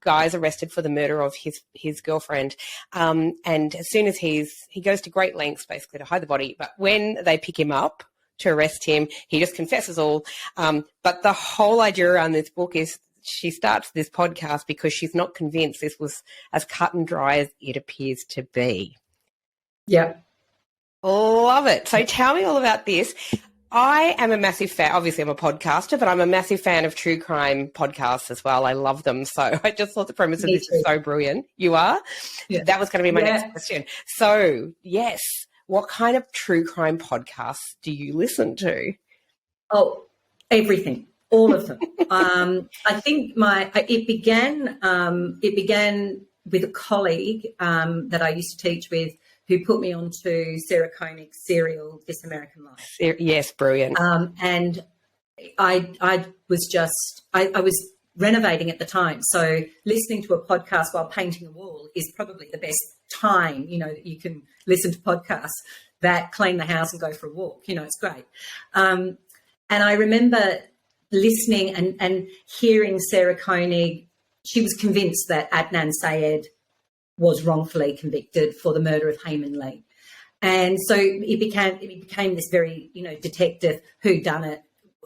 guy's arrested for the murder of his girlfriend. And as soon as he goes to great lengths basically to hide the body, but when they pick him up to arrest him, he just confesses all. But the whole idea around this book is she starts this podcast because she's not convinced this was as cut and dry as it appears to be. Yeah. Love it. So tell me all about this. I am a massive fan. Obviously, I'm a podcaster, but I'm a massive fan of true crime podcasts as well. I love them. So I just thought the premise of this is so brilliant. You are? Yeah. That was going to be my next question. So, yes, what kind of true crime podcasts do you listen to? Oh, everything. All of them. I think it began with a colleague that I used to teach with, who put me on to Sarah Koenig's serial This American Life. Yes, brilliant. And I was renovating at the time, so listening to a podcast while painting a wall is probably the best time, that you can listen to podcasts that clean the house and go for a walk. It's great. And I remember listening and hearing Sarah Koenig, she was convinced that Adnan Syed was wrongfully convicted for the murder of Hayman Lee. And so it became this very, detective, who done it,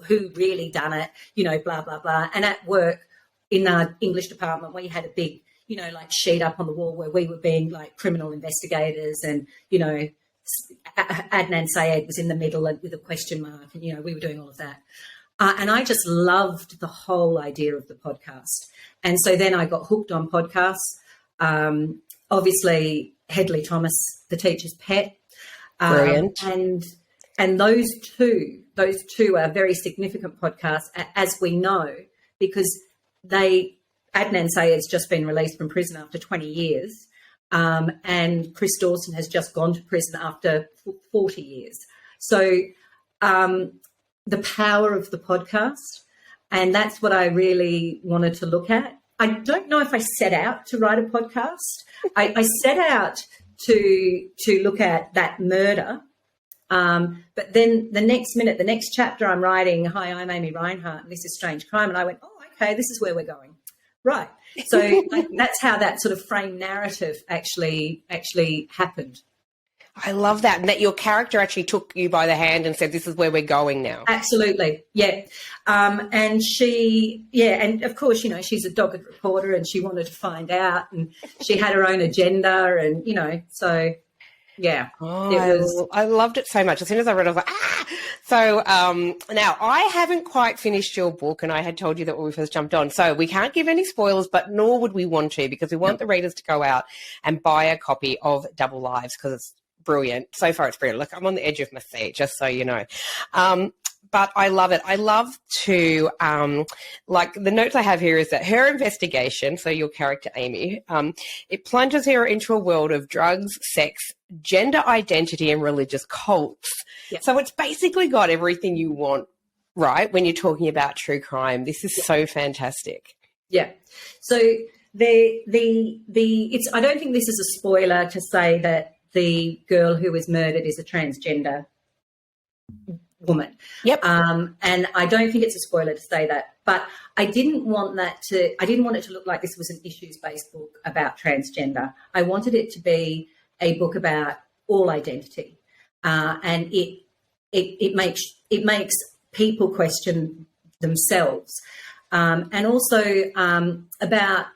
who really done it, blah, blah, blah. And at work in our English department, we had a big, sheet up on the wall where we were being like criminal investigators, and, Adnan Syed was in the middle with a question mark, and, we were doing all of that. And I just loved the whole idea of the podcast. And so then I got hooked on podcasts. Obviously, Hedley Thomas, The Teacher's Pet. Brilliant. And those two are very significant podcasts, as we know, because Adnan Syed's just been released from prison after 20 years, and Chris Dawson has just gone to prison after 40 years. So the power of the podcast, and that's what I really wanted to look at. I don't know if I set out to write a podcast. I set out to look at that murder. But then the next chapter I'm writing, hi, I'm Amy Reinhart, and this is Strange Crime. And I went, oh, okay, this is where we're going. Right. So that's how that sort of frame narrative actually happened. I love that. And that your character actually took you by the hand and said, this is where we're going now. Absolutely. Yeah. And and of course, she's a dogged reporter, and she wanted to find out, and she had her own agenda, and, so yeah. Oh, I loved it so much. As soon as I read it, I was like, ah! So now I haven't quite finished your book, and I had told you that when we first jumped on. So we can't give any spoilers, but nor would we want to, because we want the readers to go out and buy a copy of Double Lives, because it's brilliant. So far it's brilliant. Look, I'm on the edge of my seat, just so you know. But I love it. I love to, like the notes I have here is that her investigation, so your character Amy, it plunges her into a world of drugs, sex, gender identity, and religious cults. Yeah. So it's basically got everything you want, right, when you're talking about true crime. This is so fantastic. Yeah. So I don't think this is a spoiler to say that the girl who was murdered is a transgender woman. Yep. And I don't think it's a spoiler to say that, but I didn't want it to look like this was an issues-based book about transgender. I wanted it to be a book about all identity. And it makes people question themselves. And also about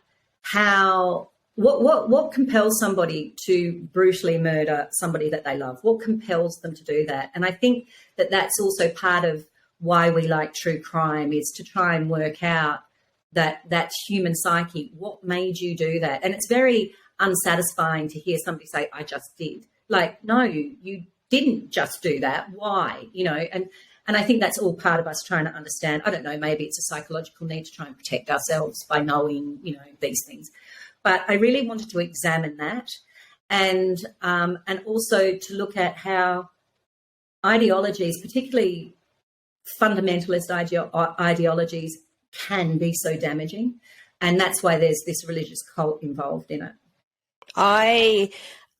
how what compels somebody to brutally murder somebody that they love? What compels them to do that? And I think that that's also part of why we like true crime, is to try and work out that human psyche. What made you do that? And it's very unsatisfying to hear somebody say, I just did. Like, no, you didn't just do that. Why? And I think that's all part of us trying to understand. I don't know, maybe it's a psychological need to try and protect ourselves by knowing, these things. But I really wanted to examine that, and also to look at how ideologies, particularly fundamentalist ideologies, can be so damaging. And that's why there's this religious cult involved in it. I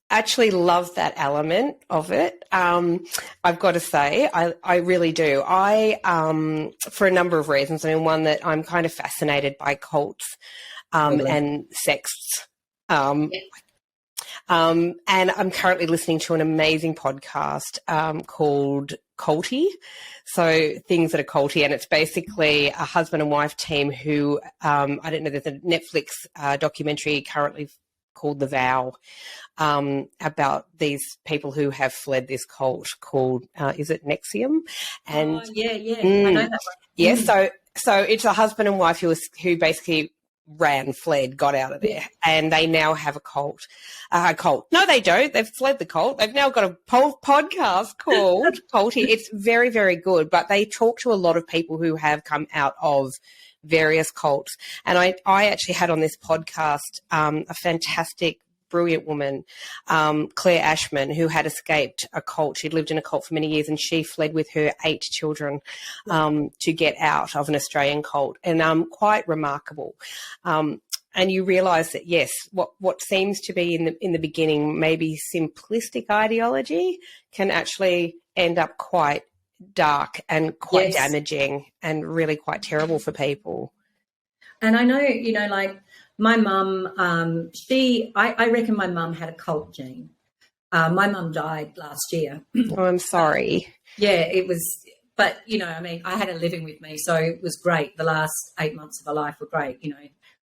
actually love that element of it. I've got to say, I really do. For a number of reasons. I mean, one, that I'm kind of fascinated by cults. And sects. And I'm currently listening to an amazing podcast called Culty. So things that are culty, and it's basically a husband and wife team who, I don't know, there's a Netflix documentary currently called The Vow about these people who have fled this cult called, is it Nexium? And I know that one. Yeah, so it's a husband and wife who basically fled, got out of there, and they now have a cult. No, they don't. They've fled the cult. They've now got a podcast called Culty. It's very, very good, but they talk to a lot of people who have come out of various cults. And I actually had on this podcast a fantastic, brilliant woman, Claire Ashman, who had escaped a cult. She'd lived in a cult for many years, and she fled with her 8 children to get out of an Australian cult, and quite remarkable. And you realise that, yes, what seems to be in the beginning maybe simplistic ideology can actually end up quite dark and quite Yes. damaging and really quite terrible for people. And I know, like my mum, I reckon my mum had a cult gene. My mum died last year. Oh, I'm sorry. Yeah, it was, but, I had her living with me, so it was great. The last 8 months of her life were great,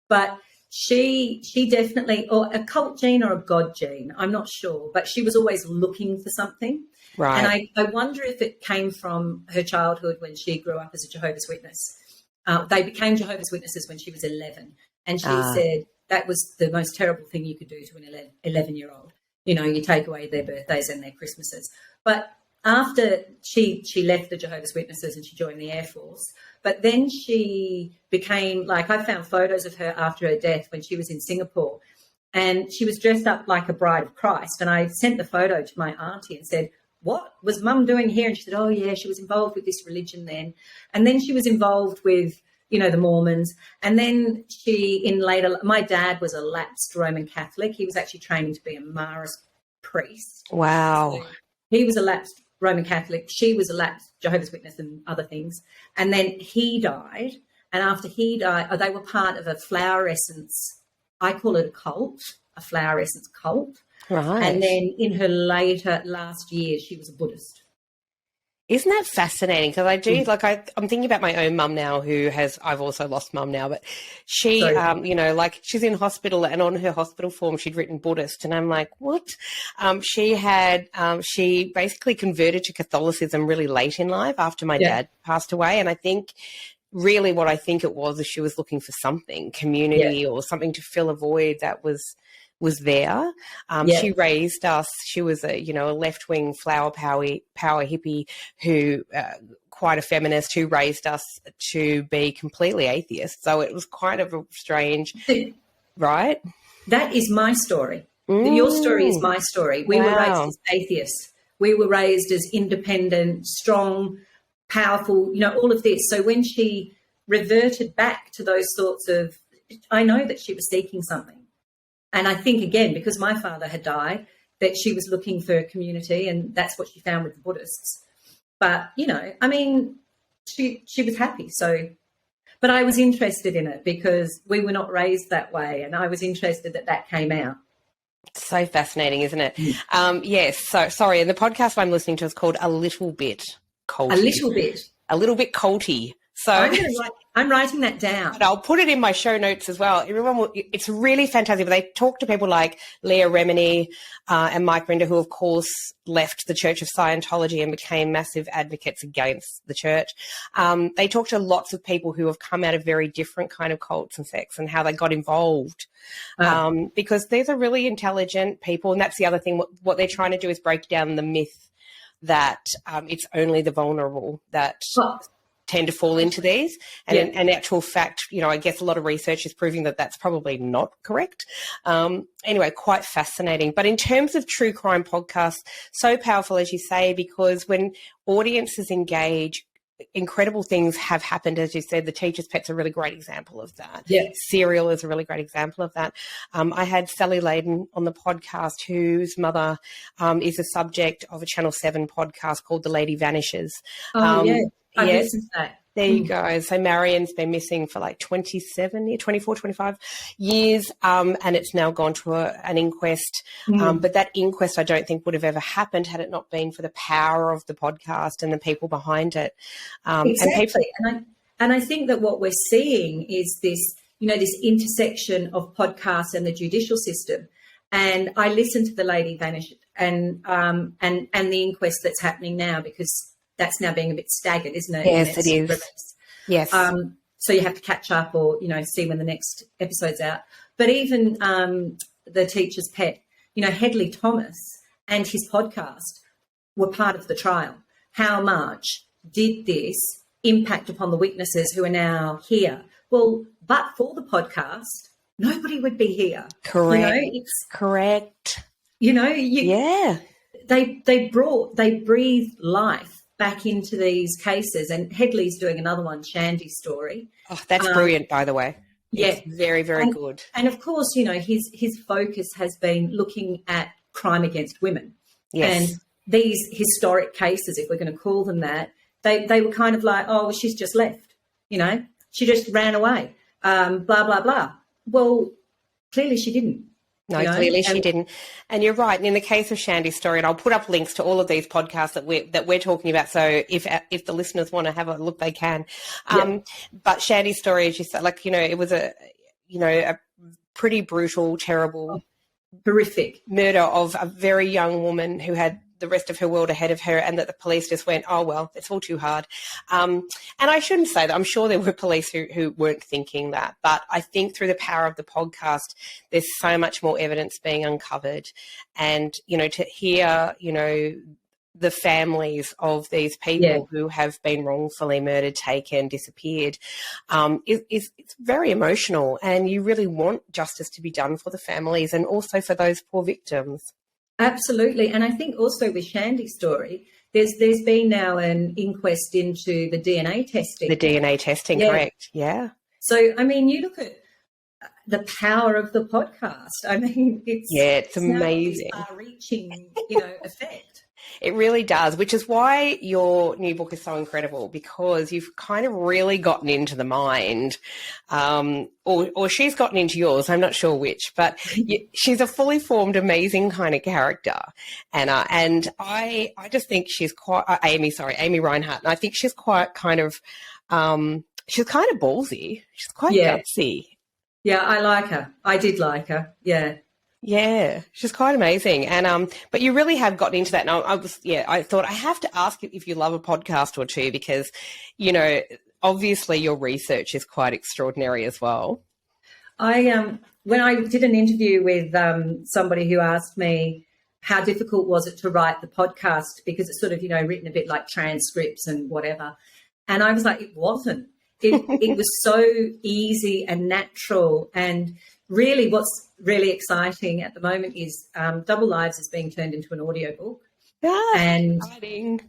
But she definitely, or a cult gene or a God gene, I'm not sure, but she was always looking for something. Right. And I wonder if it came from her childhood when she grew up as a Jehovah's Witness. They became Jehovah's Witnesses when she was 11. And she said that was the most terrible thing you could do to an 11-year-old. You take away their birthdays and their Christmases. But after she left the Jehovah's Witnesses and she joined the Air Force, but then she became, like, I found photos of her after her death when she was in Singapore, and she was dressed up like a bride of Christ. And I sent the photo to my auntie and said, what was Mum doing here? And she said, oh, yeah, she was involved with this religion then. And then she was involved with, the Mormons. And then my dad was a lapsed Roman Catholic. He was actually training to be a Maris priest. Wow. So he was a lapsed Roman Catholic. She was a lapsed Jehovah's Witness and other things. And then he died. And after he died, they were part of a flower essence. I call it a cult, a flower essence cult. Right. And then in her last years, she was a Buddhist. Isn't that fascinating? Because I do, I'm thinking about my own mum now I've also lost mum now, but she, she's in hospital, and on her hospital form, she'd written Buddhist. And I'm like, what? She basically converted to Catholicism really late in life after my dad passed away. And I think really what I think it was is she was looking for something, community or something to fill a void that was there. She raised us. She was a left-wing flower power hippie who quite a feminist who raised us to be completely atheists. So it was kind of a strange, right? That is my story. Your story is my story. We were raised as atheists. We were raised as independent, strong, powerful, all of this. So when she reverted back to those sorts of, I know that she was seeking something. And I think, again, because my father had died, that she was looking for a community, and that's what she found with the Buddhists. But, she was happy. So, but I was interested in it because we were not raised that way, and I was interested that came out. So fascinating, isn't it? Yes. So, sorry, and the podcast I'm listening to is called A Little Bit Culty. A Little Bit. A Little Bit Culty. So I'm writing that down. And I'll put it in my show notes as well. It's really fantastic. But they talk to people like Leah Remini and Mike Rinder, who, of course, left the Church of Scientology and became massive advocates against the church. They talk to lots of people who have come out of very different kind of cults and sects and how they got involved. Because these are really intelligent people. And that's the other thing. What they're trying to do is break down the myth that it's only the vulnerable that tend to fall into these. And in actual fact, I guess a lot of research is proving that that's probably not correct. Anyway, quite fascinating. But in terms of true crime podcasts, so powerful, as you say, because when audiences engage, incredible things have happened. As you said, The Teacher's Pet's a really great example of that. Yes. Serial is a really great example of that. I had Sally Layden on the podcast, whose mother is a subject of a Channel 7 podcast called The Lady Vanishes. I've listened to that. There you go. So Marion's been missing for like 24, 25 years, and it's now gone to an inquest. But that inquest I don't think would have ever happened had it not been for the power of the podcast and the people behind it. Exactly. And I think that what we're seeing is this, this intersection of podcasts and the judicial system. And I listened to The Lady Vanished and the inquest that's happening now, because that's now being a bit staggered, isn't it? Yes, it is. Yes. So you have to catch up or, see when the next episode's out. But even The Teacher's Pet, Hedley Thomas and his podcast were part of the trial. How much did this impact upon the witnesses who are now here? Well, but for the podcast, nobody would be here. Correct. Correct. They breathed life back into these cases, and Hedley's doing another one, Shandy's story. Oh, that's brilliant, by the way. Yeah, it's very, very good. And of course, his focus has been looking at crime against women. Yes. And these historic cases, if we're going to call them that, they were kind of like, oh, well, she's just left, she just ran away, blah, blah, blah. Well, clearly she didn't. No, clearly she didn't. And you're right. And in the case of Shandy's story, and I'll put up links to all of these podcasts that we're talking about. So if the listeners want to have a look, they can. But Shandy's story, as you said, it was a pretty brutal, terrible, horrific murder of a very young woman who had the rest of her world ahead of her, and that the police just went, oh, well, it's all too hard. And I shouldn't say that. I'm sure there were police who weren't thinking that. But I think through the power of the podcast, there's so much more evidence being uncovered. And, to hear, the families of these people who have been wrongfully murdered, taken, disappeared, it's very emotional. And you really want justice to be done for the families and also for those poor victims. Absolutely. And I think also with Shandy's story, there's been now an inquest into the DNA testing. The DNA testing, correct. Yeah. So, I mean, you look at the power of the podcast. I mean, it's amazing. Far-reaching, effect. It really does, which is why your new book is so incredible, because you've kind of really gotten into the mind, or she's gotten into yours. I'm not sure which, but she's a fully formed, amazing kind of character. And I just think she's quite Amy Reinhart, and I think she's quite kind of she's kind of ballsy. She's quite gutsy. Yeah, I like her. I did like her. Yeah. Yeah, she's quite amazing. And but you really have gotten into that. And I thought I have to ask you if you love a podcast or two, because, obviously your research is quite extraordinary as well. When I did an interview with somebody who asked me how difficult was it to write the podcast, because it's sort of, written a bit like transcripts and whatever. And I was like, it wasn't. It was so easy and natural. And really what's really exciting at the moment is Double Lives is being turned into an audiobook. And exciting.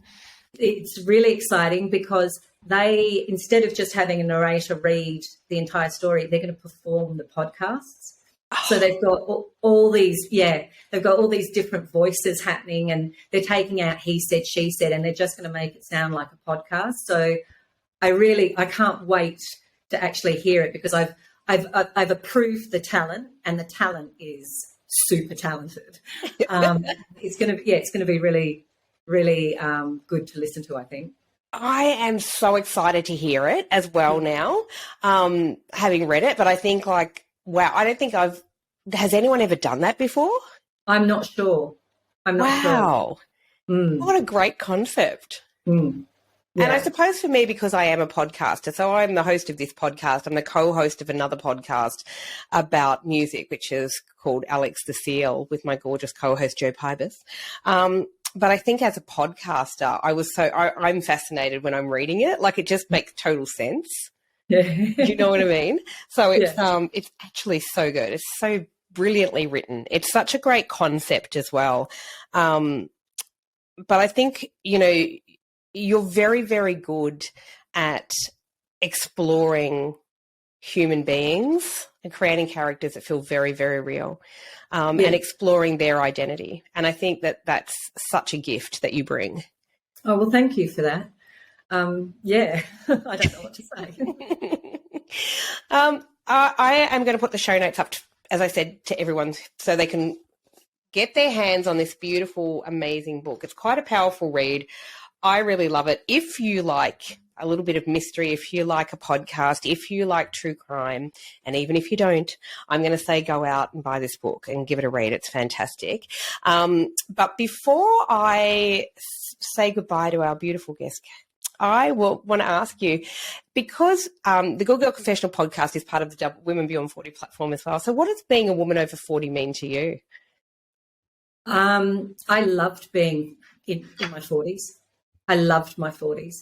It's really exciting because they, instead of just having a narrator read the entire story, they're going to perform the podcasts. So they've got all these different voices happening, and they're taking out he said, she said, and they're just going to make it sound like a podcast. So I can't wait to actually hear it, because I've approved the talent, and the talent is super talented. It's going to be really, really good to listen to, I think. I am so excited to hear it as well now, having read it. But I think wow, I don't think has anyone ever done that before? I'm not sure. Wow. What a great concept. Yeah. And I suppose for me, because I am a podcaster, so I'm the host of this podcast. I'm the co-host of another podcast about music, which is called Alex the Seal, with my gorgeous co-host, Joe Pybus. But I think as a podcaster, I'm fascinated when I'm reading it. It just makes total sense. Do you know what I mean? So it's actually so good. It's so brilliantly written. It's such a great concept as well. But I think, you're very, very good at exploring human beings and creating characters that feel very, very real, and exploring their identity. And I think that that's such a gift that you bring. Oh, well, thank you for that. I don't know what to say. I am going to put the show notes up, as I said, to everyone, so they can get their hands on this beautiful, amazing book. It's quite a powerful read. I really love it. If you like a little bit of mystery, if you like a podcast, if you like true crime, and even if you don't, I'm going to say go out and buy this book and give it a read. It's fantastic. But before I say goodbye to our beautiful guest, I will want to ask you, because the Good Girl Confessional Podcast is part of the Women Beyond 40 platform as well. So what does being a woman over 40 mean to you? I loved being in my 40s. I loved my 40s.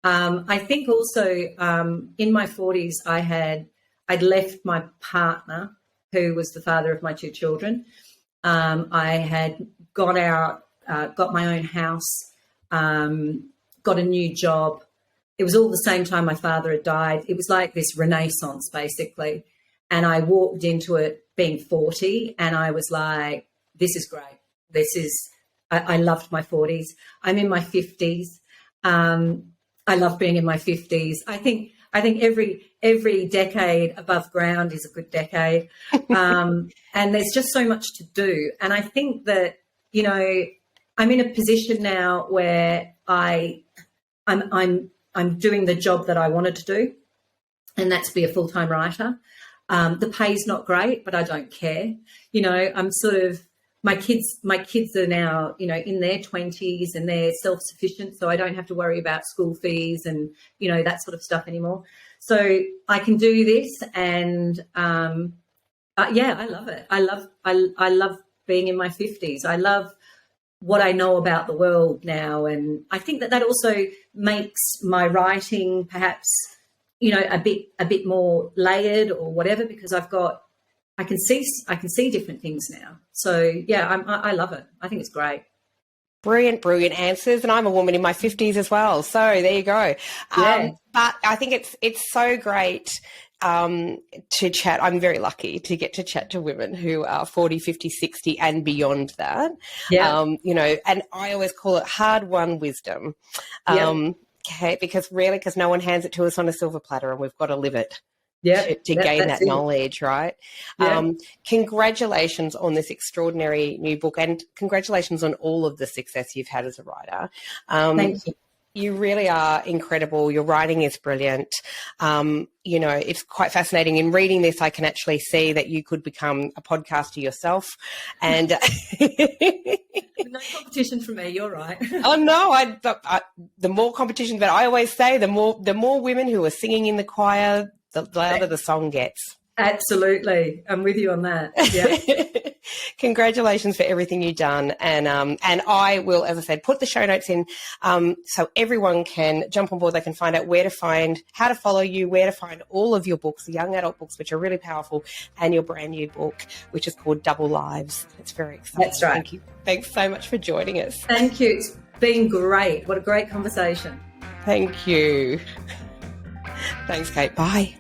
I think also in my 40s, I'd left my partner, who was the father of my two children. I had gone out, got my own house, got a new job. It was all the same time my father had died. It was like this renaissance, basically. And I walked into it being 40, and I was like, this is great. I loved my 40s. I'm in my 50s. love being in my 50s. I think every decade above ground is a good decade, and there's just so much to do. And I think that, you know, I'm in a position now where I'm doing the job that I wanted to do, and that's be a full-time writer. The pay's not great, but I don't care. You know, I'm sort of, my kids are now, you know, in their 20s and they're self-sufficient, so I don't have to worry about school fees and, you know, that sort of stuff anymore. So I can do this, and yeah, I love it. I love being in my 50s. I love what I know about the world now, and I think that also makes my writing perhaps, you know, a bit more layered or whatever, because I can see different things now. So yeah, I love it. I think it's great. Brilliant answers, and I'm a woman in my 50s as well. So there you go. Yeah. But I think it's so great to chat. I'm very lucky to get to chat to women who are 40, 50, 60 and beyond that. Yeah. You know, and I always call it hard-won wisdom. Okay, because no one hands it to us on a silver platter, and we've got to live it. To gain that knowledge, right? Yeah. Congratulations on this extraordinary new book, and congratulations on all of the success you've had as a writer. Thank you. You really are incredible. Your writing is brilliant. You know, it's quite fascinating. In reading this, I can actually see that you could become a podcaster yourself. And no competition for me. You're right. Oh no, the more competition, but I always say the more women who are singing in the choir, the louder the song gets. Absolutely. I'm with you on that. Yeah. Congratulations for everything you've done. And I will, as I said, put the show notes in so everyone can jump on board. They can find out how to follow you, where to find all of your books, the young adult books, which are really powerful, and your brand new book, which is called Double Lives. It's very exciting. That's right. Thank you. Thanks so much for joining us. Thank you. It's been great. What a great conversation. Thank you. Thanks, Kate. Bye.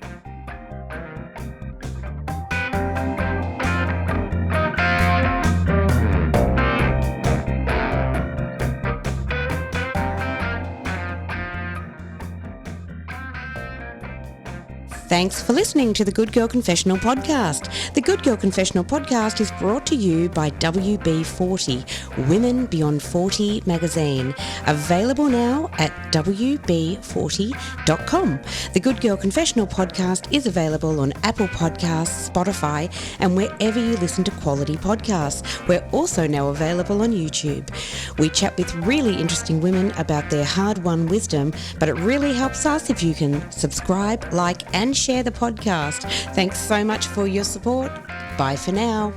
Thanks for listening to the Good Girl Confessional Podcast. The Good Girl Confessional Podcast is brought to you by WB40, Women Beyond 40 magazine. Available now at WB40.com. The Good Girl Confessional Podcast is available on Apple Podcasts, Spotify, and wherever you listen to quality podcasts. We're also now available on YouTube. We chat with really interesting women about their hard-won wisdom, but it really helps us if you can subscribe, like, and share the podcast. Thanks so much for your support. Bye for now.